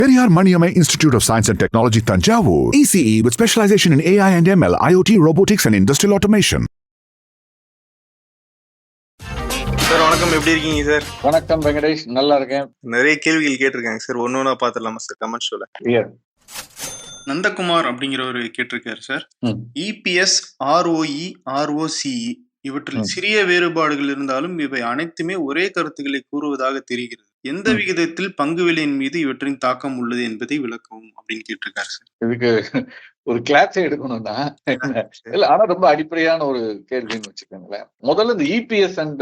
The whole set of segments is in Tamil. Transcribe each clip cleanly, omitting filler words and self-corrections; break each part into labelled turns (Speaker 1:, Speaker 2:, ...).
Speaker 1: Periyar Maniamai Institute of Science and Technology, Tanjavur. ECE with specialization in AI and ML, IoT, robotics and industrial automation.
Speaker 2: Sir வணக்கம், எப்படி இருக்கீங்க சார்?
Speaker 3: வணக்கம் வெங்கடேஷ், நல்லா இருக்கேன்.
Speaker 2: நிறைய கேள்விகள் கேட்டிருக்காங்க சார், ஒன்னொன்னா பாத்துடலாமா சார்? கமெண்ட் ஷோல நந்தகுமார் அப்படிங்கிறவர் கேட்டிருக்காரு சார். இபிஎஸ், ஆர்ஓஇ, ஆர்ஓசிஇ இவற்றில் சிறிய வேறுபாடுகள் இருந்தாலும் இவை அனைத்துமே ஒரே கருத்துக்களை கூறுவதாக தெரிகிறது. எந்த விகிதத்தில் பங்கு விலையின் மீது இவற்றின் தாக்கம் உள்ளது என்பதை விளக்கவும் அப்படின்னு கேட்டிருக்காரு சார்.
Speaker 3: இதுக்கு ஒரு கிளாஸ் எடுக்கணும்னா இல்ல, ஆனா ரொம்ப அடிப்படையான ஒரு கேள்வின்னு வச்சுக்கோங்களேன். முதல்ல இந்த இபிஎஸ் அண்ட்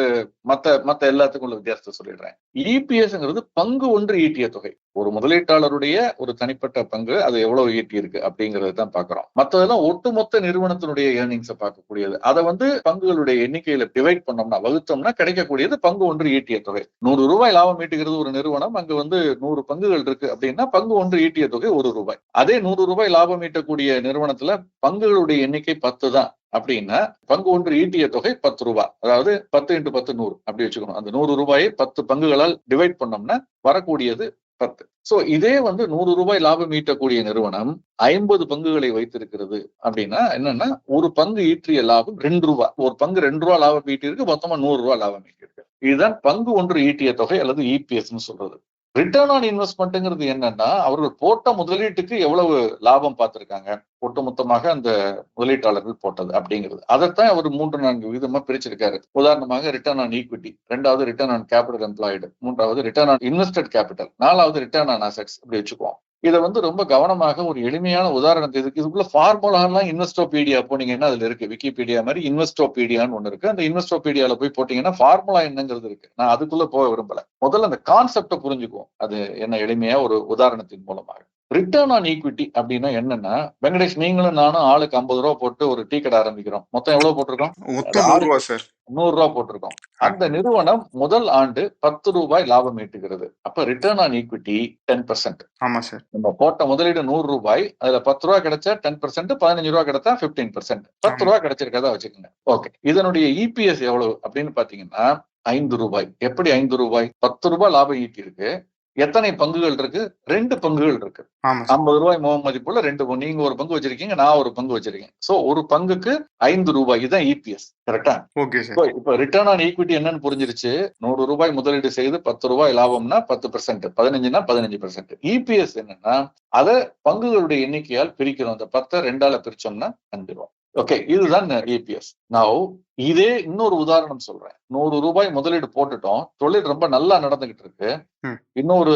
Speaker 3: மத்த எல்லாத்துக்கும் உள்ள வித்தியாசத்தை சொல்லிடுறேன். இபிஎஸ்ங்கிறது பங்கு ஒன்று ஈட்டிய தொகை. ஒரு முதலீட்டாளருடைய ஒரு தனிப்பட்ட பங்கு அது எவ்வளவு ஈட்டி இருக்கு அப்படிங்கறது தான் பாக்குறோம். மத்ததெல்லாம் ஒட்டுமொத்த நிறுவனத்தினுடைய ஏர்னிங்ஸை பார்க்கக்கூடியது. அதை பங்குகளுடைய எண்ணிக்கையில டிவைட் பண்ணோம்னா, வகுத்தோம்னா கிடைக்கக்கூடியது பங்கு ஒன்று ஈட்டிய தொகை. 100 ரூபாய் லாபம் ஈட்டுகிறது ஒரு நிறுவனம். அங்க 100 பங்குகள் இருக்கு அப்படின்னா பங்கு ஒன்று ஈட்டிய தொகை 1 ரூபாய். அதே 100 ரூபாய் லாபம் ஈட்டக்கூடிய நிறுவனத்துல பங்குகளுடைய எண்ணிக்கை 10 தான் அப்படின்னா பங்கு ஒன்று ஈட்டிய தொகை 10 ரூபாய். அதாவது 10 × 10 100 அப்படி வச்சுக்கணும். அந்த 100 ரூபாயை 10 பங்குகளால் டிவைட் பண்ணோம்னா வரக்கூடியது 10. சோ இதே 100 ரூபாய் லாபம் ஈட்டக்கூடிய நிறுவனம் 50 பங்குகளை வைத்திருக்கிறது அப்படின்னா என்னன்னா, ஒரு பங்கு ஈட்டிய லாபம் 2 ரூபாய். ஒரு பங்கு 2 ரூபாய் லாபம் ஈட்டியிருக்கு, மொத்தமா 100 ரூபாய் லாபம் ஈட்டியிருக்கு. இதுதான் பங்கு ஒன்று ஈட்டிய தொகை அல்லது இபிஎஸ் சொல்றது. ரிட்டர்ன் ஆன் இன்வெஸ்ட்மெண்ட்ங்கிறது என்னன்னா, அவர்கள் போட்ட முதலீட்டுக்கு எவ்வளவு லாபம் பார்த்திருக்காங்க, ஒட்டுமொத்தமாக அந்த முதலீட்டாளர்கள் போட்டது அப்படிங்கிறது. அதைத்தான் அவர் 3-4 விதமா பிரிச்சிருக்காரு. உதாரணமாக ரிட்டர்ன் ஆன் ஈக்விட்டி, 2வது ரிட்டர்ன் ஆன் கேபிட்டல் எம்ப்ளாய்டு, 3வது ரிட்டர்ன் ஆன் இன்வெஸ்டட் கேபிட்டல், 4வது ரிட்டர்ன் ஆன் அசெட்ஸ் அப்படி வச்சுக்குவோம். இதை ரொம்ப கவனமாக ஒரு எளிமையான உதாரணத்தை இதுக்குள்ள ஃபார்முலாலாம் இன்வெஸ்டோபீடியா போனீங்கன்னா அதுல இருக்கு. விக்கிபீடியா மாதிரி இன்வெஸ்டோபீடியான்னு ஒண்ணு இருக்கு. அந்த இன்வெஸ்டோபீடியால போய் போட்டீங்கன்னா ஃபார்முலா என்னங்கிறது இருக்கு. நான் அதுக்குள்ள போக விரும்பல. முதல்ல அந்த கான்செப்டை புரிஞ்சுக்குவோம். அது என்ன எளிமையா ஒரு உதாரணத்தின் மூலமாக. ரிட்டர்ன் ஆன் ஈக்விட்டி அப்படின்னா என்னன்னா, வெங்கடேஷ் நீங்களும் நானும் ஆளுக்கு 50 ரூபாய் போட்டு ஒரு டீ கடை ஆரம்பிக்கிறோம். மொத்தம் எவ்வளவு போட்டிருக்கோம்? 100 ரூபாய் போட்டிருக்கோம். அந்த நிறுவனம் முதல் ஆண்டு 10 ரூபாய் லாபம் ஈட்டுகிறது. அப்ப ரிட்டர்ன் ஆன் ஈக்விட்டி 10%.
Speaker 2: ஆமா சார்.
Speaker 3: நம்ம போட்ட முதலீடு 100 ரூபாய், அதுல 10 ரூபாய் கிடைச்சா 10%, 15 ரூபாய் கிடைச்சா 15%, 10 ரூபாய் கிடைச்சிருக்கதா வச்சுக்கோங்க. ஓகே, இதனுடைய இபிஎஸ் எவ்வளவு அப்படின்னு பாத்தீங்கன்னா 5 ரூபாய். எப்படி 5 ரூபாய்? 10 ரூபாய் லாபம் ஈட்டி இருக்கு. எத்தனை பங்குகள் இருக்கு? 2 பங்குகள் இருக்கு. 50 ரூபாய் மதிப்புள்ள 2. நீங்க ஒரு பங்கு வச்சிருக்கீங்க, நான் ஒரு பங்கு வச்சிருக்கேன். சோ ஒரு பங்குக்கு 5 ரூபாய். இதுதான் இபிஎஸ். கரெக்டா?
Speaker 2: Okay sir.
Speaker 3: இப்ப ரிட்டர்ன் ஆன் ஈக்விட்டி என்னன்னு புரிஞ்சிருச்சு. 100 ரூபாய் முதலீடு செய்து 10 ரூபாய் லாபம்னா 10%, 15னா 15%. இபிஎஸ் என்னன்னா, அதை பங்குகளுடைய எண்ணிக்கையால் பிரிக்கிறோம். அந்த 10 2ஆல பிரிச்சோம்னா 5 ரூபாய். ஓகே, இதுதான் இபிஎஸ். நான் இதே இன்னொரு உதாரணம் சொல்றேன். 100 ரூபாய் முதலீடு போட்டுட்டோம், தொழில் ரொம்ப நல்லா நடந்துகிட்டு இருக்கு. இன்னொரு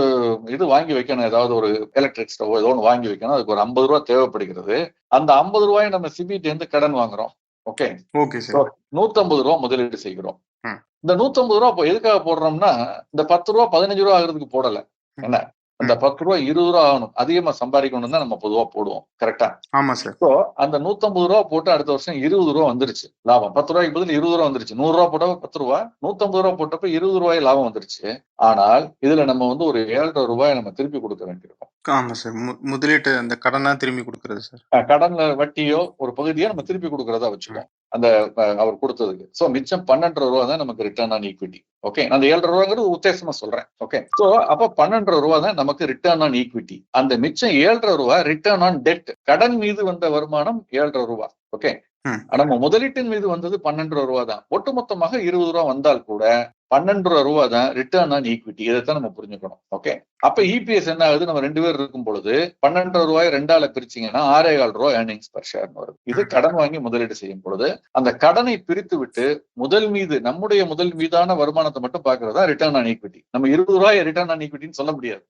Speaker 3: இது வாங்கி வைக்கணும், ஏதாவது ஒரு எலக்ட்ரிக் ஸ்டவ் ஏதோ ஒன்று வாங்கி வைக்கணும். அதுக்கு ஒரு 50 ரூபாய் தேவைப்படுகிறது. அந்த 50 ரூபாய் நம்ம சிபிடி இருந்து கடன் வாங்குறோம். ஓகே, 150 ரூபாய் முதலீடு செய்கிறோம். இந்த 150 ரூபாய் எதுக்காக போடுறோம்னா, இந்த 10 ரூபாய் 15 ரூபாய் ஆகுறதுக்கு போடல. என்ன, அந்த 10 ரூபாய் 20 ரூபாய் ஆகணும், அதிகமா சம்பாதிக்கணும் தான் நம்ம பொதுவா போடுவோம். கரெக்டா?
Speaker 2: ஆமா சார்.
Speaker 3: சோ அந்த 150 ரூபாய் போட்டு அடுத்த வருஷம் 20 ரூபாய் வந்துருச்சு லாபம். 10 ரூபாய்க்கு பதில் 20 ரூபாய் வந்துருச்சு. 100 ரூபாய் போட்டப்ப 10 ரூபாய், 150 ரூபாய் போட்டப்ப 20 ரூபாய் லாபம் வந்துருச்சு. ஆனால் இதுல நம்ம ஒரு 7.5 ரூபாய் நம்ம திருப்பி கொடுக்க வேண்டியிருக்கும்.
Speaker 2: ஆமா சார். முதலீட்டு அந்த கடனா திரும்பி கொடுக்கறது சார்.
Speaker 3: கடன்ல வட்டியோ ஒரு பகுதியோ நம்ம திருப்பி கொடுக்கறதா வச்சுக்கோம் அந்த அவர் கொடுத்ததுக்கு. சோ மிச்சம் 12.5 ரூபாய் தான் நமக்கு ரிட்டர்ன் ஆன் ஈக்விட்டி. ஓகே, அந்த 7.5 ரூபாய்ங்கிறது உத்தேசமா சொல்றேன். ஓகே, சோ அப்ப 12.5 ரூபாய் தான் நமக்கு ரிட்டர்ன் ஆன் ஈக்விட்டி. அந்த மிச்சம் 7.5 ரூபாய் ரிட்டர்ன் ஆன் டெட். கடன் மீது வந்த வருமானம் 7.5 ரூபாய். ஓகே, நம்ம முதலீட்டின் மீது வந்தது 12.5 ரூபாய் தான். ஒட்டுமொத்தமாக 20 ரூபாய் வந்தால் கூட 12.5 ரூபாய் தான் ரிட்டர்ன் ஆன் ஈக்விட்டி. இதைத்தான் நம்ம புரிஞ்சுக்கணும். ஓகே, அப்ப இபிஎஸ் என்ன ஆகுது? நம்ம 2 பேர் இருக்கும் பொழுது 12.5 ரூபாய் 2ஆல பிரிச்சீங்கன்னா 6.25 ரூபாய் ஏர்னிங்ஸ் பர் ஷேர் வருது. இது கடன் வாங்கி முதலீடு செய்யும் பொழுது அந்த கடனை பிரித்து விட்டு நம்முடைய முதல் மீதான வருமானத்தை மட்டும் பாக்குறதா ரிட்டர்ன் ஆன் ஈக்விட்டி. நம்ம 20 ரூபாய் ரிட்டர்ன் ஆன் ஈக்விட்டின்னு சொல்ல முடியாது.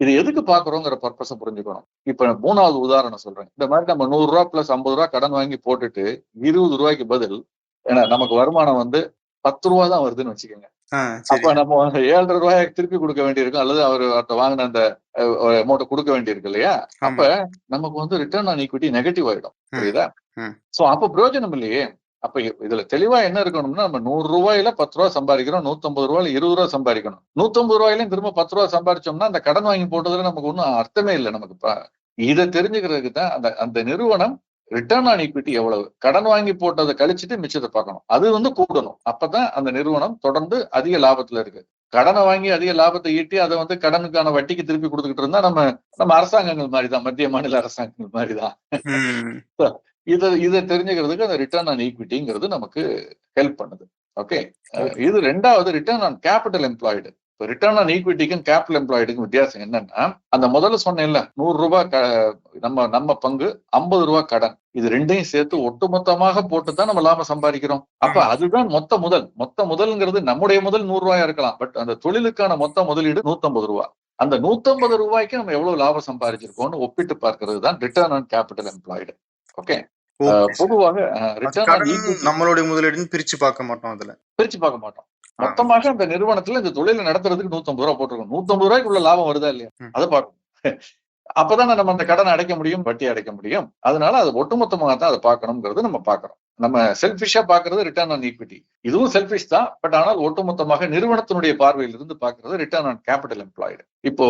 Speaker 3: இது எதுக்கு பாக்குறோங்கிற பர்பஸ புரிஞ்சுக்கணும். இப்ப 3வது உதாரணம் சொல்றேன். இந்த மாதிரி நம்ம 100 ரூபாய் பிளஸ் 50 ரூபாய் கடன் வாங்கி போட்டுட்டு 20 ரூபாய்க்கு பதில் நமக்கு வருமானம் 10 ரூபாய் தான் வருதுன்னு வச்சுக்கோங்க. அப்ப நம்ம 7.5 ரூபாய் திருப்பி கொடுக்க வேண்டியிருக்கும், அல்லது அவர் வாங்கின அந்த அமௌண்ட் கொடுக்க வேண்டியிருக்கு இல்லையா? அப்ப நமக்கு ரிட்டர்ன் ஆன் ஈக்விட்டி நெகட்டிவ் ஆயிடும். புரியுதா? சோ அப்ப பிரயோஜனம் இல்லையே. அப்ப இதுல தெளிவா என்ன இருக்கணும்னா, நம்ம 100 ரூபாயில 10 ரூபாய் சம்பாதிக்கிறோம், 150 ரூபாயில 20 ரூபாய் சம்பாதிக்கணும். 150 ரூபாயிலையும் திரும்ப 10 ரூபாய் சம்பாதிச்சோம்னா அந்த கடன் வாங்கி போட்டதுல நமக்கு ஒன்றும் அர்த்தமே இல்லை. நமக்கு இதை தெரிஞ்சுக்கிறதுக்கு தான் அந்த நிறுவனம் ரிட்டர்ன் ஆன் ஈக்விட்டி எவ்வளவு, கடன் வாங்கி போட்டதை கழிச்சுட்டு மிச்சத்தை பார்க்கணும். அது கூடணும். அப்பதான் அந்த நிறுவனம் தொடர்ந்து அதிக லாபத்துல இருக்கு. கடனை வாங்கி அதிக லாபத்தை ஈட்டி அதை வந்து கடனுக்கான வட்டிக்கு திருப்பி கொடுத்துக்கிட்டு இருந்தா நம்ம அரசாங்கங்கள் மாதிரிதான், மத்திய மாநில அரசாங்கங்கள் மாதிரிதான். இதை தெரிஞ்சுக்கிறதுக்கு அந்த ரிட்டர்ன் ஆன் ஈக்விட்டிங்கிறது நமக்கு ஹெல்ப் பண்ணுது. ஓகே, இது ரெண்டாவது ரிட்டர்ன் ஆன் கேபிட்டல் எம்ப்ளாய்டு. இப்போ ரிட்டர்ன் ஆன் ஈக்விட்டிக்கும் கேபிட்டல் எம்ப்ளாய்டுக்கும் வித்தியாசம் என்னன்னா, அந்த முதல்ல சொன்னேன்ல $100 நம்ம பங்கு, $50 கடன், இது ரெண்டையும் சேர்த்து ஒட்டுமொத்தமாக போட்டுதான் நம்ம லாபம் சம்பாதிக்கிறோம். அப்ப அதுதான் மொத்த முதல்ங்கிறது நம்முடைய முதல் $100 இருக்கலாம், பட் அந்த தொழிலுக்கான மொத்த முதலீடு $150. அந்த $150 நம்ம எவ்வளவு லாபம் சம்பாதிச்சிருக்கோம்னு ஒப்பிட்டு பார்க்கிறது தான் return on capital employed. Okay, பொதுவாக ரிட்டர்ன் ஆன் ஈக்விட்டி
Speaker 2: நம்மளுடைய முதலீடுன்னு பிரிச்சு பார்க்க மாட்டோம். மொத்தமாக அந்த நிறுவனத்துல இந்த தொழிலை நடத்துறதுக்கு $150 போட்டிருக்கோம். $150 லாபம் வருதா இல்லையா அதை பார்க்கணும். அப்பதான் நம்ம அந்த கடனை அடைக்க முடியும், வட்டி அடைக்க முடியும். அதனால அது ஒட்டுமொத்தமாக தான் அதை பார்க்கணுங்கிறது நம்ம பார்க்கிறோம். நம்ம செல்ஃபிஷா பாக்குறது ரிட்டர்ன் ஆன் ஈக்விட்டி, இதுவும் செல்ஃபிஷ் தான், பட் ஆனால் ஒட்டுமொத்தமாக நிறுவனத்தினுடைய பார்வையில் இருந்து பார்க்கிறது ரிட்டர்ன் ஆன் கேபிட்டல் எம்ப்ளாய்டு. இப்போ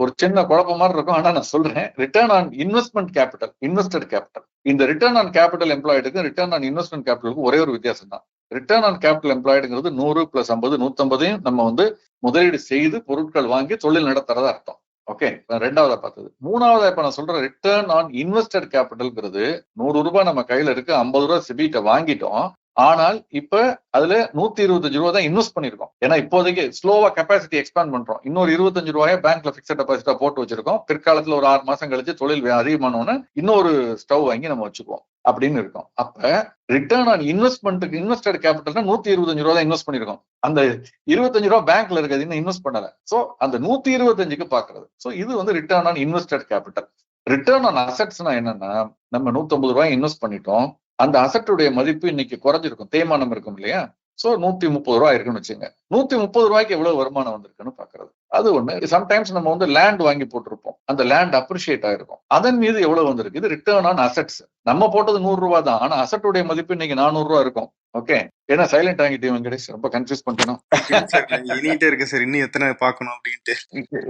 Speaker 2: ஒரு சின்ன குழப்பம் மாதிரி இருக்கும், ஆனா நான் சொல்றேன், return on investment capital, invested capital, இந்த ரிட்டர்ன் ஆன் கேபிட்டல் எம்ப்ளாய்டுக்கும் ரிட்டர்ன் ஆன் இன்வெஸ்ட்மெண்ட் கேபிட்டலுக்கும் ஒரே ஒரு வித்தியாசம் தான். ரிட்டர்ன் ஆன் கேபிட்டல் எம்ப்ளாய்டுங்கிறது 100 + 50 150 நம்ம வந்து முதலீடு செய்து பொருட்கள் வாங்கி தொழில் நடத்துறதா அர்த்தம். ஓகே, ரெண்டாவதா பார்த்தது. மூணாவதா இப்ப நான் சொல்ற ரிட்டர்ன் ஆன் இன்வெஸ்டட் கேபிட்டல்ங்கிறது $100 நம்ம கையில இருக்கு, $50 சிபிட்ட வாங்கிட்டோம், ஆனால் இப்ப அதுல $125 தான் இன்வெஸ்ட் பண்ணிருக்கோம். ஏன்னா இப்போதைக்கு ஸ்லோவா கெப்பாசிட்டி எக்ஸ்பேண்ட் பண்றோம். இன்னொரு $25 பேங்க்ல பிக்ஸட் டெபாசிட்டா போட்டு வச்சிருக்கோம். பிற்காலத்துல ஒரு 6 மாசம் கழிச்சு தொழில் அதிகமானோன்னு இன்னொரு ஸ்டவ் வாங்கி நம்ம வச்சுக்குவோம் அப்படின்னு இருக்கும். அப்ப ரிட்டர்ன் ஆன் இன்வெஸ்ட்மெண்ட்டுக்கு இன்வெஸ்டட் கேபிட்டல்னா $125 தான் இன்வெஸ்ட் பண்ணிருக்கோம். அந்த $25 பேங்க்ல இருக்குது, இன்னும் இன்வெஸ்ட் பண்ணல. சோ அந்த 125க்கு பாக்குறது. சோ இது வந்து return on invested capital. Return on அசெட்ஸ்னா என்னன்னா, நம்ம $150 இன்வெஸ்ட் பண்ணிட்டோம், அந்த அசட்டுடைய மதிப்பு இன்னைக்கு குறைஞ்சிருக்கும், தேய்மானம் இருக்கும் இல்லையா. சோ $130 இருக்குன்னு வச்சுங்க. $130 எவ்வளவு வருமானம் வந்திருக்குன்னு பாக்குறது அது ஒண்ணு. சம்டைம்ஸ் நம்ம வந்து லேண்ட் வாங்கி போட்டிருப்போம், அந்த லேண்ட் அப்ரிஷியேட் ஆயிருக்கும், அதன் மீது எவ்வளவு வந்திருக்கு, இது ரிட்டர்ன் ஆன் அசெட்ஸ். நம்ம போட்டது $100 தான், ஆனா அசட்டுடைய மதிப்பு இன்னைக்கு $400 இருக்கும். ஓகே, ஏன்னா சைலண்ட் ஆகிட்டே வெங்கடேஷ், ரொம்ப கன்ஃபியூஸ் பண்ணிட்டோம். இருக்கு சார், இன்னும் எத்தனை பார்க்கணும் அப்படின்ட்டு.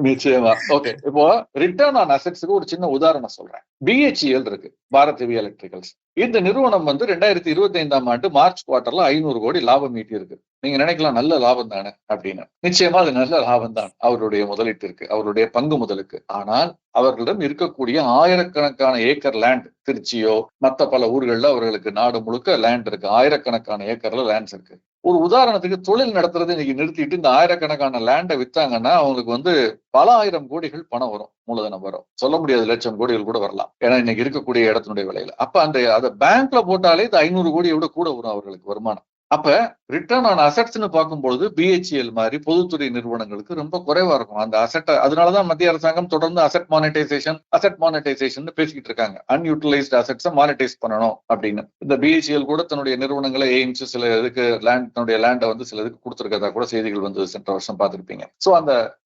Speaker 3: நிச்சயமா. ஓகே, இப்போ ரிட்டர்ன் ஆன் அசெட்ஸ்க்கு ஒரு சின்ன உதாரணம் சொல்றேன். BHEL இருக்கு, பாரத் ஹெவி எலக்ட்ரிகல்ஸ். இந்த நிறுவனம் வந்து 2025ஆம் ஆண்டு மார்ச் குவார்டர்ல 500 கோடி லாபம் ஈட்டி இருக்கு. நீங்க நினைக்கலாம் நல்ல லாபம் தானே அப்படின்னு. நிச்சயமா அது நல்ல லாபம் தான் அவருடைய முதலீட்டிற்கு, அவருடைய பங்கு முதலுக்கு. ஆனால் அவர்களிடம் இருக்கக்கூடிய ஆயிரக்கணக்கான ஏக்கர் லேண்ட், திருச்சியோ மற்ற பல ஊர்கள்ல அவர்களுக்கு நாடு முழுக்க லேண்ட் இருக்கு, ஆயிரக்கணக்கான ஏக்கர்ல லேண்ட்ஸ் இருக்கு. ஒரு உதாரணத்துக்கு தொழில் நடத்துறது இன்னைக்கு நிறுத்திட்டு இந்த ஆயிரக்கணக்கான லேண்டை வித்தாங்கன்னா அவங்களுக்கு வந்து பல ஆயிரம் கோடிகள் பணம் வரும், மூலதனம் வரும். சொல்ல முடியாது, லட்சம் கோடிகள் கூட வரலாம், ஏன்னா இன்னைக்கு இருக்கக்கூடிய இடத்தினுடைய விலையில. அப்ப அதை பேங்க்ல போட்டாலே இது 500 கோடியை விட கூட வரும் அவர்களுக்கு வருமானம். அப்ப ரிட்டர்ன் ஆன் அசெட்ஸ்னு பார்க்கும்பொழுது BHEL மாதிரி பொதுத்துறை நிறுவனங்களுக்கு ரொம்ப குறைவா இருக்கும் அந்த அசெட். அதனாலதான் மத்திய அரசாங்கம் தொடர்ந்து அசெட் மானிட்டைசேஷன் பேசிக்கிட்டு இருக்காங்க. அன்யூட்டிலைஸ்ட் அசெட்ஸை மானிட்டைஸ் பண்ணணும் அப்படின்னு. இந்த BHEL கூட தன்னுடைய நிறுவனங்களை எய்ம்ஸ் சில இதுக்கு லேண்டை வந்து சில இதுக்கு கொடுத்துருக்கதா கூட செய்திகள் வந்து சென்ற வருஷம் பார்த்திருப்பீங்க. சோ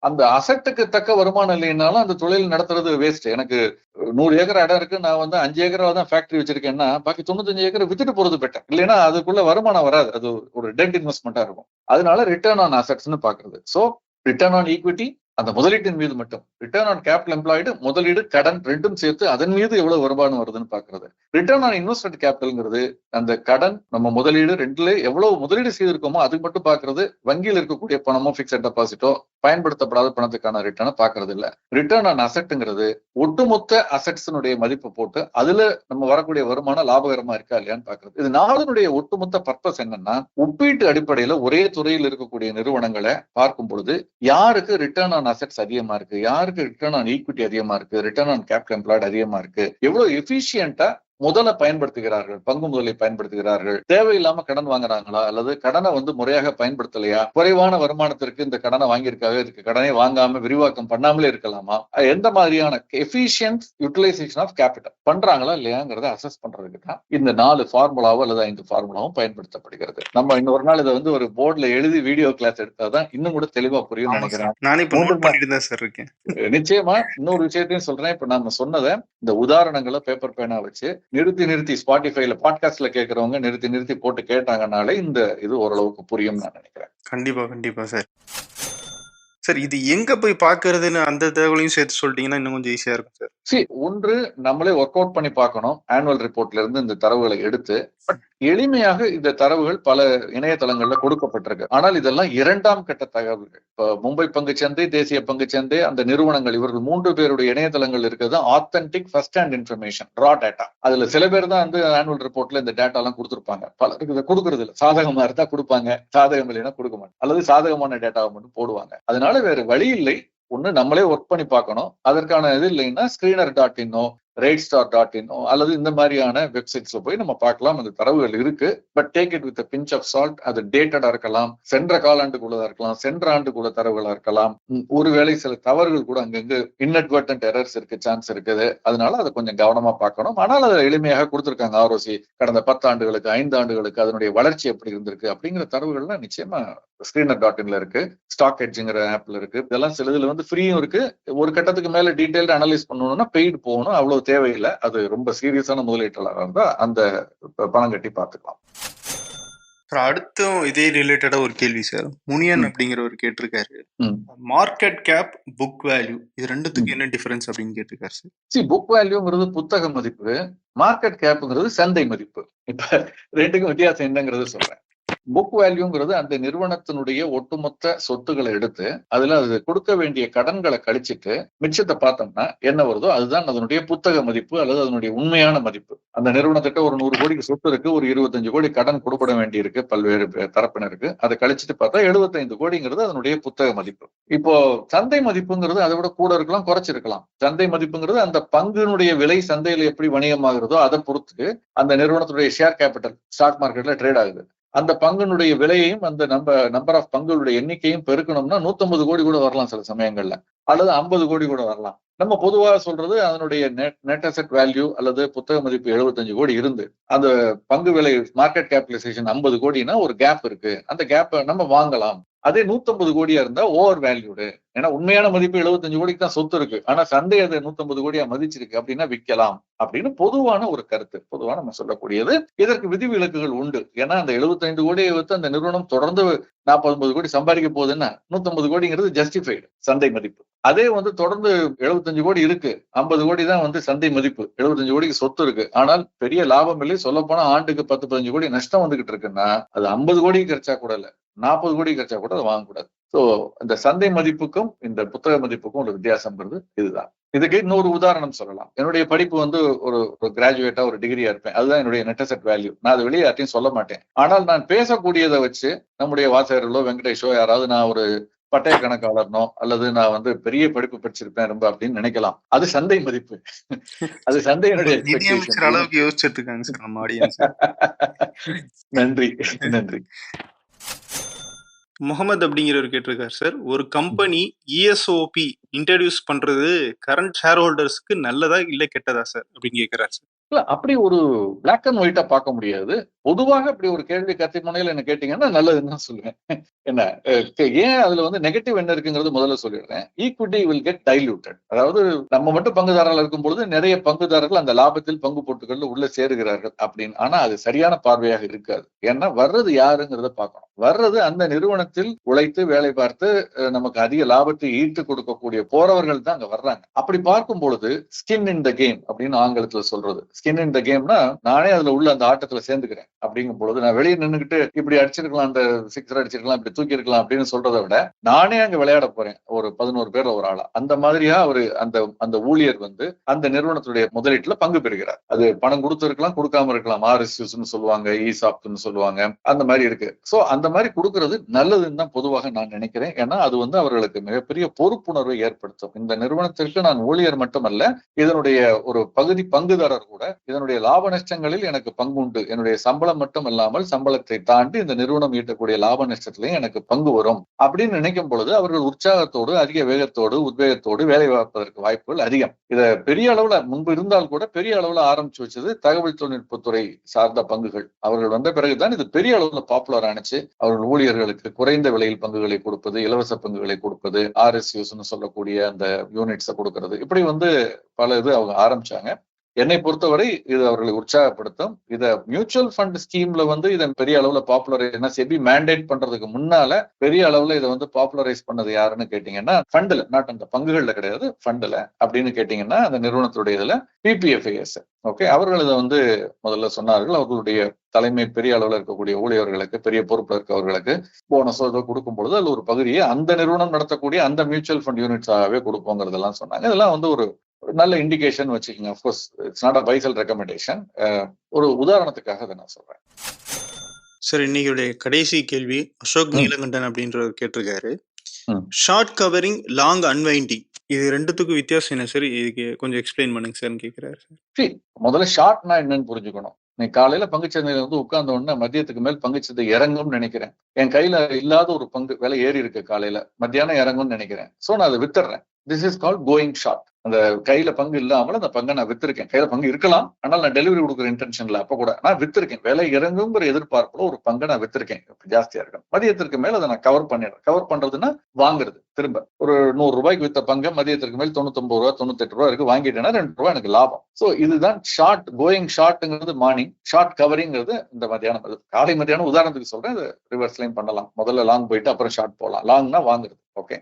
Speaker 3: அந்த அசெட்டுக்கு தக்க வருமானம் இல்லைன்னாலும் அந்த தொழில் நடத்துறது வேஸ்ட். எனக்கு 100 ஏக்கர் இடம் இருக்கு, நான் வந்து 5 ஏக்கரா தான் ஃபேக்டரி வச்சிருக்கேன்னா பாக்கி 95 ஏக்கர் வித்துட்டு போறது பெட்டர். இல்லைன்னா அதுக்குள்ள வருமானம் வராது, அது ஒரு டெட் இன்வெஸ்ட்மெண்டா இருக்கும். அதனால ரிட்டர்ன் ஆன் அசெட்ஸ்னு பாக்குறது. சோ ரிட்டர்ன் ஆன் ஈக்விட்டி அந்த முதலீட்டின் மீது மட்டும், ரிட்டர்ன் ஆன் கேபிட்டல் எம்ப்ளாய்டு முதலீடு கடன் ரெண்டும் சேர்த்து அதன் மீது எவ்வளவு வருமானம் வருதுன்னு பாக்குறது. ரிட்டர்ன் ஆன் இன்வெஸ்ட்மெண்ட் கேபிட்டல்ங்கிறது அந்த கடன் நம்ம முதலீடு ரெண்டுல எவ்வளவு முதலீடு செய்திருக்கோமோ அதுக்கு மட்டும் பாக்குறது. வங்கியில் இருக்கக்கூடிய பணமோ பிக்ஸட் டெபாசிட்டோ பயன்படுத்தப்படாத பணத்துக்கான ரிட்டர்னை பாக்குறது இல்ல. ரிட்டர்ன் ஆன் அசெட்ங்கிறது ஒட்டுமொத்த அசெட்ஸினுடைய மதிப்பு போட்டு அதுல நம்ம வரக்கூடிய வருமானம் லாபகரமா இருக்கா இல்லையான்னு பாக்குறது. இது நாளினுடைய ஒட்டுமொத்த பர்பஸ் என்னன்னா, ஒப்பீட்டு அடிப்படையில ஒரே துறையில் இருக்கக்கூடிய நிறுவனங்களை பார்க்கும் பொழுது யாருக்கு ரிட்டர்ன் ஆன் அசெட்ஸ் அதிகமா இருக்கு, யாருக்கு ரிட்டர்ன் ஆன் ஈக்விட்டி அதிகமா இருக்கு, ரிட்டர்ன் ஆன் கேபிட்டல் எம்ப்ளாய்டு அதிகமா இருக்கு, எவ்வளவு எஃபிஷியன்ட்டா முதலை பயன்படுத்துகிறார்கள், பங்கு முதலை பயன்படுத்துகிறார்கள், தேவையில்லாம கடன் வாங்குறாங்களா அல்லது கடனை வந்து முறையாக பயன்படுத்தலையா, குறைவான வருமானத்திற்கு இந்த கடனை வாங்கியிருக்காங்க, இதுக்கு கடனை வாங்காம விரிவாக்கம் பண்ணாமலே இருக்கலாமா, எந்த மாதிரியான எஃபிஷியன்ட் யூட்டிலைசேஷன் ஆஃப் கேபிட்டல் பண்றாங்களா இல்லையாங்கிறத அசஸ் பண்றதுக்கு தான் இந்த 4 ஃபார்முலாவோ அல்லது 5 ஃபார்முலாவும் பயன்படுத்தப்படுகிறது. நம்ம இன்னொரு நாள் இதை வந்து ஒரு போர்டுல எழுதி வீடியோ கிளாஸ் எடுத்தாதான் இன்னும் கூட தெளிவா புரியும் நினைக்கிறேன். நிச்சயமா இன்னொரு விஷயத்தையும் சொல்றேன். இப்ப நம்ம சொன்னதை இந்த உதாரணங்களை பேப்பர் பேனா வச்சு நிறுத்தி ஸ்பாட்டிஃபைல பாட்காஸ்ட்ல கேட்கறவங்க நிறுத்தி போட்டு கேட்டாங்கனாலே இந்த இது ஓரளவுக்கு புரியும் நான் நினைக்கிறேன்.
Speaker 2: கண்டிப்பா சார். இது எங்க போய் பாக்குறதுன்னு அந்த தகவலையும் சேர்த்து சொல்லிட்டீங்கன்னா இன்னும் கொஞ்சம் ஈஸியா இருக்கும் சார்.
Speaker 3: ஒன்று நம்மளே ஒர்க் அவுட் பண்ணி பார்க்கணும். ஆனுவல் ரிப்போர்ட்ல இருந்து இந்த தரவுகளை எடுத்து, பட் எளிமையாக இந்த தரவுகள் பல இணையதளங்கள்ல கொடுக்கப்பட்டிருக்கு. ஆனால் இதெல்லாம் 2ஆம் கட்ட தகவல்கள். இப்போ மும்பை பங்குச்சந்தை, தேசிய பங்குச்சந்தை, அந்த நிறுவனங்கள் இவர்கள் 3 பேருடைய இணையதளங்கள் இருக்கிறது authentic first hand information, raw data. அதுல சில பேர் தான் வந்து ஆனுவல் ரிப்போர்ட்ல இந்த டேட்டா எல்லாம் கொடுத்திருப்பாங்க. பலருக்கு இதை கொடுக்கறது இல்லை. சாதகமா இருந்தா கொடுப்பாங்க, சாதகம் இல்லைன்னா கொடுக்க மாட்டாங்க, அல்லது சாதகமான டேட்டாவை மட்டும் போடுவாங்க. அதனால வேற வழி இல்லை. ஒண்ணு நம்மளே ஒர்க் பண்ணி பார்க்கணும். அதற்கான இது இல்லைன்னா screener.in RateStar.in அல்லது இந்த மாதிரியான வெப்சைட்ஸ்ல போய் நம்ம பார்க்கலாம். அந்த தரவுகள் இருக்கு. But take it with pinch of salt. அது டேட்டடா இருக்கலாம், சென்ற காலாண்டுக்குள்ளதா இருக்கலாம், சென்ற ஆண்டுக்குள்ள தரவுகளா இருக்கலாம். ஒருவேளை சில தவறுகள் கூட அங்கங்க இன்அட்வர்டன்ட் எரர்ஸ் இருக்கு, சான்ஸ் இருக்குது. அதனால அதை கொஞ்சம் கவனமா பார்க்கணும். ஆனால் அதை எளிமையாக கொடுத்திருக்காங்க. ஆர்ஓசி கடந்த 10 ஆண்டுகளுக்கு, 5 ஆண்டுகளுக்கு அதனுடைய வளர்ச்சி எப்படி இருந்திருக்கு அப்படிங்கிற தரவுகள்லாம் நிச்சயமா screener.inல இருக்கு, ஸ்டாக் எட்ஜ்ங்கிற ஆப்ல இருக்கு. இதெல்லாம் சிலதுல வந்து ஃப்ரீயும் இருக்கு. ஒரு கட்டத்துக்கு மேல டீடைல்டு அனலைஸ் பண்ணணும்னா பெய்டு போகணும். அவ்வளவு தேவையில்லை. அது ரொம்ப சீரியஸான முதலீட்டாளராக இருந்தா அந்த பணம் கட்டி பார்த்துக்கலாம்.
Speaker 2: அடுத்தும் இதே ரிலேட்டடா ஒரு கேள்வி சார். முனியன் அப்படிங்கிறவர் கேட்டிருக்காரு, மார்க்கெட் கேப், புக் வேல்யூ இது ரெண்டுத்துக்கு என்ன டிஃபரன்ஸ் அப்படின்னு கேட்டிருக்காரு சார்.
Speaker 3: புக் வேல்யூங்கிறது புத்தக மதிப்பு, மார்க்கெட் கேப்ங்கிறது சந்தை மதிப்பு. இப்ப ரெண்டுக்கும் வித்தியாசம் என்னங்கிறது சொல்றேன். புக் வேல்யூங்கிறது அந்த நிறுவனத்தினுடைய ஒட்டுமொத்த சொத்துக்களை எடுத்து அதுல அது கொடுக்க வேண்டிய கடன்களை கழிச்சிட்டு மிச்சத்தை பார்த்தோம்னா என்ன வருதோ அதுதான் அதனுடைய புத்தக மதிப்பு அல்லது அதனுடைய உண்மையான மதிப்பு. அந்த நிறுவனத்திட்ட ஒரு 100 கோடிக்கு சொத்து இருக்கு, ஒரு 25 கோடி கடன் கொடுப்பட வேண்டி இருக்கு பல்வேறு தரப்பினருக்கு. அதை கழிச்சிட்டு பார்த்தா 75 கோடிங்கிறது அதனுடைய புத்தக மதிப்பு. இப்போ சந்தை மதிப்புங்கிறது அதை விட கூட இருக்கலாம், குறைச்சிருக்கலாம். சந்தை மதிப்புங்கிறது அந்த பங்குனுடைய விலை சந்தையில எப்படி வணிகமாகிறதோ அதை பொறுத்து அந்த நிறுவனத்துடைய ஷேர் கேபிட்டல் ஸ்டாக் மார்க்கெட்ல ட்ரேட் ஆகுது. அந்த பங்குனுடைய விலையையும் அந்த நம்பர் ஆஃப் பங்குகளுடைய எண்ணிக்கையும் பெருக்கணும்னா 150 கோடி கூட வரலாம் சில சமயங்கள்ல, அல்லது 50 கோடி கூட வரலாம். நம்ம பொதுவாக சொல்றது அதனுடைய நெட் அசெட் வேல்யூ அல்லது புத்தக மதிப்பு 75 கோடி இருந்து அந்த பங்கு விலை மார்க்கெட் கேபிடலைசேஷன் 50 கோடினா ஒரு கேப் இருக்கு. அந்த கேப்பை நம்ம வாங்கலாம். அதே 150 கோடியா இருந்தா ஓவர் வேல்யூடு. ஏன்னா உண்மையான மதிப்பு 75 கோடிக்கு தான் சொத்து இருக்கு, ஆனா சந்தை அதை 150 கோடியா மதிச்சிருக்கு அப்படின்னா விற்கலாம் அப்படின்னு பொதுவான ஒரு கருத்து, பொதுவா நம்ம சொல்லக்கூடியது. இதற்கு விதிவிலக்குகள் உண்டு. ஏன்னா அந்த 75 கோடியை வைத்து அந்த நிறுவனம் தொடர்ந்து 40-50 கோடி சம்பாதிக்க போகுதுன்னா 150 கோடிங்கிறது ஜஸ்டிஃபைடு சந்தை மதிப்பு. அதே வந்து தொடர்ந்து 75 கோடி இருக்கு, 50 கோடி தான் வந்து சந்தை மதிப்பு, 75 கோடிக்கு சொத்து இருக்கு, ஆனால் பெரிய லாபம் இல்லை, சொல்ல போனா ஆண்டுக்கு 10-15 கோடி நஷ்டம் வந்துகிட்டு இருக்குன்னா அது 50 கோடிக்கு கிடைச்சா கூட இல்ல, 40 கோடி கிடைச்சா கூட அதை வாங்கக்கூடாது. சோ இந்த சந்தை மதிப்புக்கும் இந்த புத்தக மதிப்புக்கும் ஒரு வித்தியாசம்ங்கிறது இதுதான். இதுக்கு இன்னொரு உதாரணம் சொல்லலாம். என்னுடைய படிப்பு வந்து ஒரு கிராஜுவேட்டா ஒரு டிகிரியா இருப்பேன், அதுதான் என்னுடைய நெட் அசெட் வேல்யூ. நான் அதை வெளியே யார்ட்டையும் சொல்ல மாட்டேன். ஆனால் நான் பேசக்கூடியதை வச்சு நம்முடைய வாசகர்களோ வெங்கடேஷோ யாராவது நான் ஒரு பட்டய கணக்காளர்னோ அல்லது நான் வந்து பெரிய படிப்பு படிச்சிருப்பேன் ரொம்ப அப்படின்னு நினைக்கலாம். அது சந்தை மதிப்பு, அது சந்தையினுடைய
Speaker 2: அளவுக்கு யோசிச்சுட்டு இருக்காங்க சார் நம்ம ஆடியன்ஸ்.
Speaker 3: நன்றி நன்றி.
Speaker 2: முகமது அப்படிங்கிறவர் கேட்டிருக்காரு சார், ஒரு கம்பெனி ESOP இன்ட்ரடியூஸ் பண்றது கரண்ட் ஷேர் ஹோல்டர்ஸ்க்கு நல்லதா இல்ல கெட்டதா சார் அப்படின்னு கேட்கிறாரு சார்.
Speaker 3: இல்ல அப்படி ஒரு பிளாக் அண்ட் ஒயிட்டா பார்க்க முடியாது. பொதுவாக அப்படி ஒரு கேள்வி கத்தி முனையில என்ன கேட்டீங்கன்னா நல்லதுன்னு தான் சொல்லுவேன். என்ன ஏன் அதுல வந்து நெகட்டிவ் என்ன இருக்குங்கிறது முதல்ல சொல்லிடுறேன். Equity will get diluted. அதாவது நம்ம மட்டும் பங்குதாரர்கள் இருக்கும் பொழுது நிறைய பங்குதாரர்கள் அந்த லாபத்தில் பங்கு போட்டுக்கொள்ள உள்ள சேருகிறார்கள் அப்படின்னு. ஆனா அது சரியான பார்வையாக இருக்காது. ஏன்னா வர்றது யாருங்கிறத பார்க்கணும். வர்றது அந்த நிறுவனத்தில் உழைத்து வேலை பார்த்து நமக்கு அதிக லாபத்தை ஈட்டு கொடுக்கக்கூடிய போறவர்கள் தான் அங்க வர்றாங்க. அப்படி பார்க்கும் பொழுது ஸ்கின் இன் த கேம் அப்படின்னு ஆங்கிலத்துல சொல்றது. ஸ்கின் இன் த கேம்னா நானே அதுல உள்ள அந்த ஆட்டத்துல சேர்ந்துக்கிறேன் அப்படிங்கும் பொழுது நான் வெளியே நின்றுகிட்டு இப்படி அடிச்சிருக்கலாம், அந்த சிக்ஸர் அடிச்சிருக்கலாம், இப்படி தூக்கி இருக்கலாம் அப்படின்னு சொல்றதை விட நானே அங்க விளையாட போறேன் ஒரு 11 பேர் ஒரு ஆளா. அந்த மாதிரியா அவரு அந்த ஊழியர் வந்து அந்த நிறுவனத்துடைய முதலீட்டுல பங்கு பெறுகிறார். அது பணம் கொடுத்து இருக்கலாம், கொடுக்காம இருக்கலாம். RSUன்னு சொல்லுவாங்க, ESOPன்னு சொல்லுவாங்க, அந்த மாதிரி இருக்கு. சோ அந்த மாதிரி கொடுக்கறது நல்லதுன்னு தான் பொதுவாக நான் நினைக்கிறேன். ஏன்னா அது வந்து அவர்களுக்கு மிகப்பெரிய பொறுப்புணர்வை ஏற்படுத்தும். இந்த நிறுவனத்திற்கு நான் ஊழியர் மட்டுமல்ல, இதனுடைய ஒரு பகுதி பங்குதாரர் கூட. இதனுடைய லாப நஷ்டங்களில் எனக்கு பங்கு உண்டு. என்னுடைய சம்பளம் மட்டும் இல்லாமல் சம்பளத்தை தாண்டி இந்த நிறுவனம் ஈட்டக்கூடிய லாப நஷ்டத்திலையும் எனக்கு பங்கு வரும் அப்படின்னு நினைக்கும் பொழுது அவர்கள் உற்சாகத்தோடு, அதிக வேகத்தோடு, உத்வேகத்தோடு வேலை பார்ப்பதற்கு வாய்ப்புகள் அதிகம். இதை பெரிய அளவுல முன்பு இருந்தால் கூட பெரிய அளவுல ஆரம்பிச்சு வச்சது தகவல் தொழில்நுட்பத்துறை சார்ந்த பங்குகள். அவர்கள் வந்த பிறகுதான் இது பெரிய அளவுல பாப்புலர் ஆனிச்சு. அவர்கள் ஊழியர்களுக்கு குறைந்த விலையில் பங்குகளை கொடுப்பது, இலவச பங்குகளை கொடுப்பது, RSUன்னு சொல்லக்கூடிய அந்த யூனிட்ஸை கொடுக்கறது, இப்படி வந்து பல இது அவங்க ஆரம்பிச்சாங்க. என்னை பொறுத்தவரை இது அவர்களை உற்சாகப்படுத்தும். இத மியூச்சுவல் ஃபண்ட் ஸ்கீம்ல வந்து இதை பெரிய அளவுல பாப்புலரைஸ், ஏன்னா செபி மேண்டேட் பண்றதுக்கு முன்னால பெரிய அளவுல இதை வந்து பாப்புலரைஸ் பண்ணது யாருன்னு கேட்டீங்கன்னா ஃபண்ட்ல, நாட் அந்த பங்குகள்ல கிடையாது, ஃபண்ட்ல அப்படின்னு கேட்டீங்கன்னா அந்த நிறுவனத்துடைய இதுல PPFAS. ஓகே, அவர்கள் இதை வந்து முதல்ல சொன்னார்கள். அவர்களுடைய தலைமை பெரிய அளவுல இருக்கக்கூடிய ஊழியர்களுக்கு, பெரிய பொறுப்புல இருக்கவர்களுக்கு போனஸோ ஏதோ கொடுக்கும் பொழுது அதுல ஒரு பகுதியை அந்த நிறுவனம் நடத்தக்கூடிய அந்த மியூச்சுவல் ஃபண்ட் யூனிட்ஸாகவே கொடுப்போங்கிறதெல்லாம் சொன்னாங்க. இதெல்லாம் வந்து ஒரு நல்ல இண்டிகேஷன் வச்சுக்கோங்க. அஃப்கோர்ஸ் இட்ஸ் நாட் அ வைசல் ரெக்கமெண்டேஷன். ஒரு உதாரணத்துக்காக அதை நான் சொல்றேன்.
Speaker 2: சார், இன்னைக்கு கடைசி கேள்வி அசோக் நீலகண்டன் அப்படின்றவர் கேட்டிருக்காரு. ஷார்ட் கவரிங், லாங் அன்வைண்டிங், இது ரெண்டுத்துக்கும் வித்தியாசம் என்ன சார்? இதுக்கு கொஞ்சம் எக்ஸ்பிளைன் பண்ணுங்க சார்னு கேட்கிறாரு சார்.
Speaker 3: முதல்ல ஷார்ட்னா என்னன்னு புரிஞ்சுக்கணும். நீ காலையில பங்குச்சந்தையில வந்து உட்கார்ந்த உடனே மதியத்துக்கு மேல் பங்குச்சந்தை இறங்கும்னு நினைக்கிறேன். என் கையில இல்லாத ஒரு பங்கு விலை ஏறி இருக்கு, காலையில மத்தியானம் இறங்கும்னு நினைக்கிறேன். சோ நான் அதை வித்துறேன். This is called going short. அந்த கையில பங்கு இல்லாமல் அந்த பங்கை நான் வித்திருக்கேன். கையில பங்கு இருக்கலாம், ஆனால் நான் டெலிவரி கொடுக்குற இன்டென்ஷன்ல அப்ப கூட நான் வித்திருக்கேன். விலை இறங்குங்கிற எதிர்பார்ப்புல ஒரு பங்கை நான் வித்திருக்கேன், ஜாஸ்தியா இருக்கும். மதியத்திற்கு மேல அதை நான் கவர் பண்ணிடுறேன். கவர் பண்றதுன்னா வாங்குறது. திரும்ப ஒரு 100 ரூபாய்க்கு வித்த பங்கை மதியத்திற்கு மேல் 99 ரூபாய் 98 ரூபாய் இருக்கு வாங்கிட்டேன்னா 2 ரூபாய் எனக்கு லாபம். சோ இதுதான் ஷார்ட். கோயிங் ஷார்ட்ங்கிறது மார்னிங், ஷார்ட் கவரிங்கிறது இந்த மத்தியானம். காலை மத்தியானம் உதாரணத்துக்கு சொல்றேன், இது ரிவர்ஸ்லையும் பண்ணலாம். முதல்ல லாங் போயிட்டு அப்புறம் ஷார்ட் போகலாம். லாங்னா வாங்குறது. ஓகே,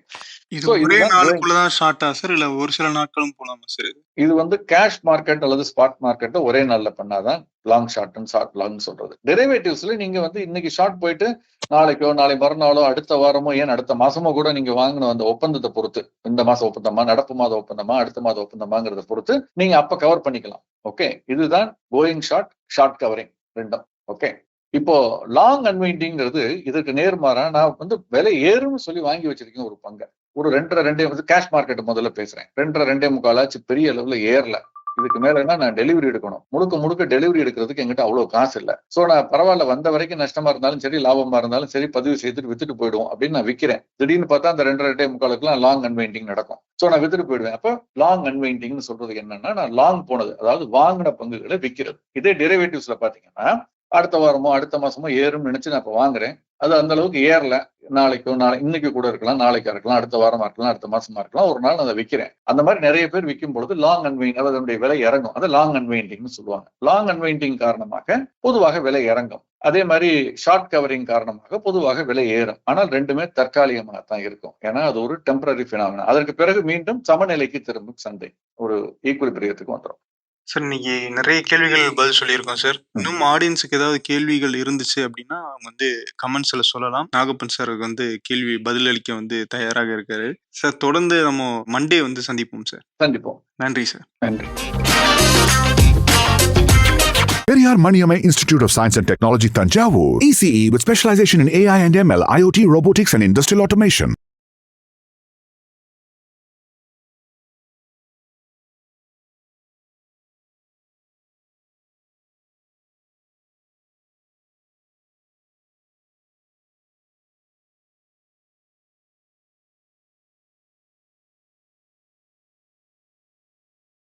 Speaker 2: இது ஒரே நாளுக்குள்ளதான் ஷார்ட்டா சார், இல்ல ஒரு சில நாட்களும் போலாமா சார்?
Speaker 3: இது வந்து கேஷ் மார்க்கெட் அல்லது ஸ்பாட் மார்க்கெட் ஒரே நாள்ல பண்ணாதான் லாங் ஷார்ட் ஷார்ட் லாங் சொல்றது. டெரிவேட்டிவ்ஸ்ல நீங்க வந்து இன்னைக்கு ஷார்ட் போயிட்டு நாளைக்கோ நாளை மறுநாளோ அடுத்த வாரமோ ஏன் அடுத்த மாசமோ கூட நீங்க வாங்கின அந்த ஒப்பந்தத்தை பொறுத்து, இந்த மாசம் ஒப்பந்தமா, நடப்பு மாத ஒப்பந்தமா, அடுத்த மாத ஒப்பந்தமாங்கிறத பொறுத்து நீங்க அப்ப கவர் பண்ணிக்கலாம். ஓகே, இதுதான் கோயிங் ஷார்ட், ஷார்ட் கவரிங் ரெண்டும். ஓகே, இப்போ லாங் அன்வைண்டிங்கிறது இதுக்கு நேர்மாறா. நான் வந்து விலை ஏறும்னு சொல்லி வாங்கி வச்சிருக்கேன் ஒரு பங்கை. ஒரு 2.5 கேஷ் மார்க்கெட் முதல்ல பேசுறேன். 2.25 ஆச்சு, பெரிய அளவுல ஏறல. இதுக்கு மேலன்னா நான் டெலிவரி எடுக்கணும். முழுக்க டெலிவரி எடுக்கிறதுக்கு எங்கிட்ட அவ்வளவு காசு இல்ல. சோ நான் பரவாயில்ல, வந்த வரைக்கும் நஷ்டமா இருந்தாலும் சரி, லாபமா இருந்தாலும் சரி, பதிவு செய்துட்டு வித்துட்டு போயிடுவோம் அப்படின்னு நான் விற்கிறேன். திடீர்னு பார்த்தா அந்த 2.25 லாங் அன்வைண்டிங் நடக்கும். சோ நான் வித்துட்டு போயிடுவேன். அப்ப லாங் அன்வைண்டிங்னு சொல்றது என்னன்னா, நான் லாங் போனது, அதாவது வாங்கின பங்குகளை விற்கிறது. இதே டெரிவேட்டிவ்ஸ்ல பாத்தீங்கன்னா அடுத்த வாரமோ அடுத்த மாசமோ ஏறும்னு நினைச்சு நான் இப்ப வாங்குறேன். அது அந்த அளவுக்கு ஏறல. நாளைக்கோ இன்னைக்கு கூட இருக்கலாம், நாளைக்கா இருக்கலாம், அடுத்த வாரமா இருக்கலாம், அடுத்த மாசமா இருக்கலாம், ஒரு நாள் அதை விற்கிறேன். அந்த மாதிரி நிறைய பேர் விற்கும் பொழுது லாங் அன்வைண்டிங், அதனுடைய விலை இறங்கும். அதை லாங் அன்வைண்டிங்னு சொல்லுவாங்க. லாங் அன்வைண்டிங் காரணமாக பொதுவாக விலை இறங்கும். அதே மாதிரி ஷார்ட் கவரிங் காரணமாக பொதுவாக விலை ஏறும். ஆனால் ரெண்டுமே தற்காலிகமாகத்தான் இருக்கும். ஏன்னா அது ஒரு டெம்பரரி பினாமினா. அதற்கு பிறகு மீண்டும் சமநிலைக்கு திரும்பும் சந்தை, ஒரு ஈக்குவலிபிரியத்துக்கு வந்துடும்.
Speaker 2: சார், இன்னைக்கு நிறைய கேள்விகள் பதில் சொல்லியிருக்கோம் சார். இன்னும் ஆடியன்ஸுக்கு ஏதாவது கேள்விகள் இருந்துச்சு அப்படின்னா அவங்க வந்து கமெண்ட்ஸ்ல சொல்லலாம். நாகப்பன் சார் வந்து கேள்வி பதிலளிக்க தயாராக இருக்காரு சார். தொடர்ந்து நம்ம மண்டே சந்திப்போம் சார்.
Speaker 3: சந்திப்போம்.
Speaker 2: நன்றி சார்.
Speaker 3: நன்றி.
Speaker 1: Periyar Maniamai Institute of Science and Technology, Tanjavur. ECE with specialization in AI and ML, IoT, robotics and industrial automation.